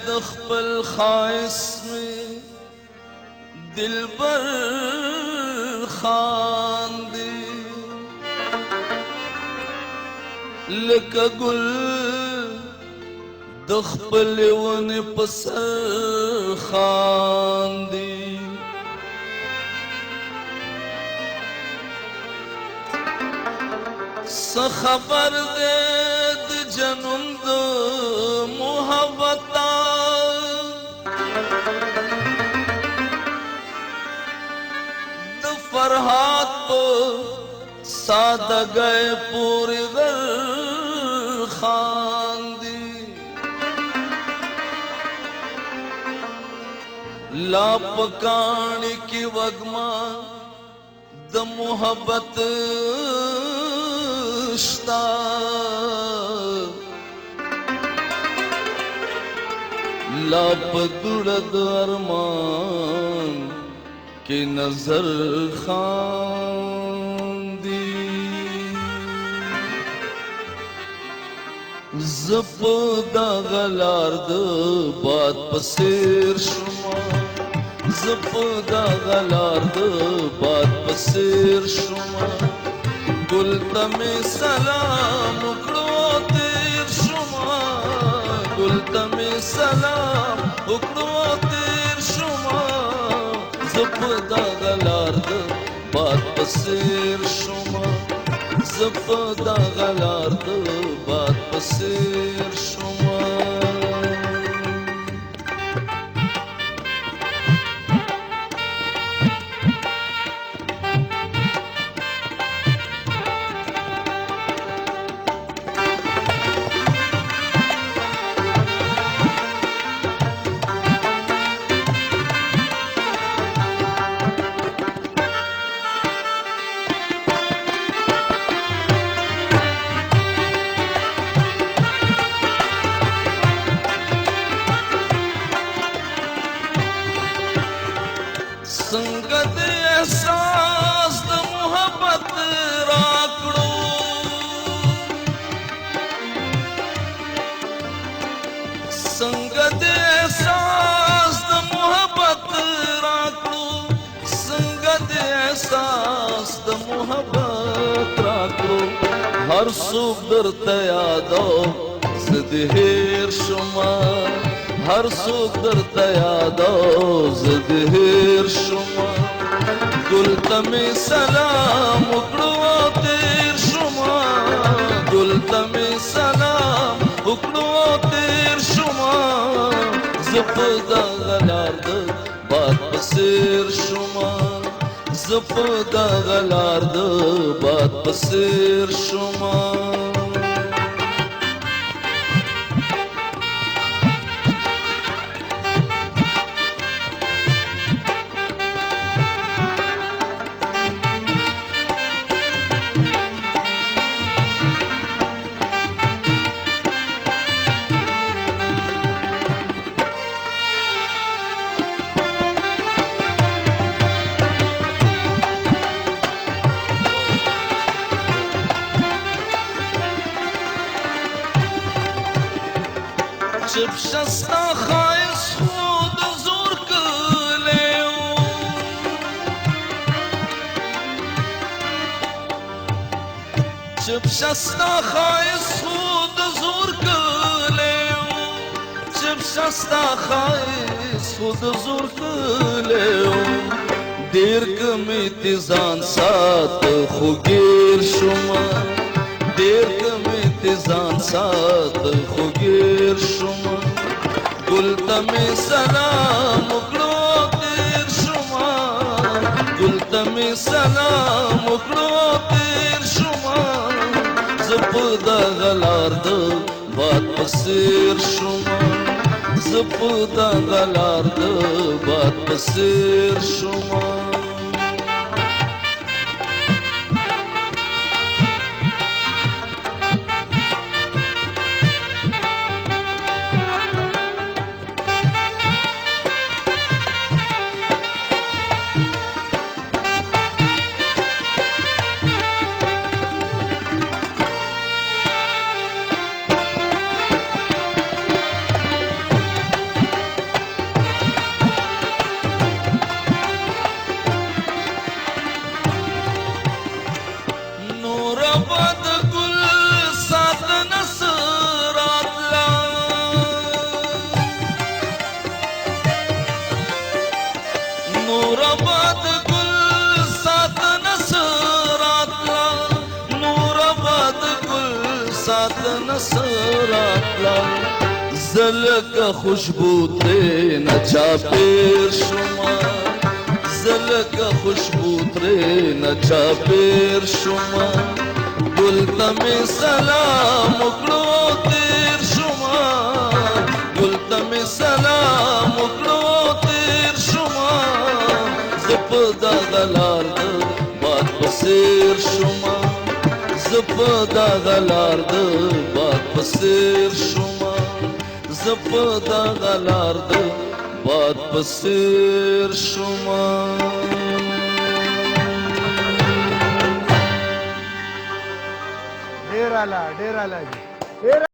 د خپل خاص می دلبر خاندي لکه ګل د خپل ونې په سر خاندي څه خبر دی د جنون د محبته د فرحات په سادګۍ پورې غر خاندي لا پکاڼي کې وږما د محبت شتا لا پدوړه د ارمان کې نظر خاندي زپ دا غلار د باد پسیر شما زپ دا غلار د باد پسیر شما گل تمی سلام اکڑو تیر شما گل تمی سلام اکڑو تیر شما زپ دا غلار د باد پسیر شما زپ دا غلار د باد پسیر شما څنګه د احساس د محبت راکړو څنګه د احساس د محبت راکړو څنګه د احساس د محبت راکړو هر څوک درته یادو زه د هېر شومه هر څوک درته یادو زه د هېر شومه ګل ته مې سلام وکړو تېر شومه ګل ته مې سلام وکړو تېر شومه زه په دغه لار د باد په څېر شومه زه په دغه لار د باد په څېر شومه چپ شستا خایس خود زور کلیو چپ شستا خایس خود زور کلیو چپ شستا خایس خود زور کلیو دیر کمی تیزان سات خو گیر شما دیر کمی تیزان سات خو گیر شما گل ته مې سلام وکړو تېر شومه ګل ته مې سلام وکړو تېر شومه زه په دغه لار د باد په څېر شومه زه په دغه لار د باد په څېر شومه نور آباد گل سات نصراتلا نور آباد گل سات نصراتلا زلک خوشبو ترے نچا پیر شما زلک خوشبو ترے نچا پیر شما گل تمی سلام اکڑو تیر شما گل تمی سلام اکڑو تیر شما زپ دا غلار دا بات پسیر شما زپ دا غلار دا بات پسیر شما زپ دا غلار دا بات پسیر شما ډیر اعلی جی ډیر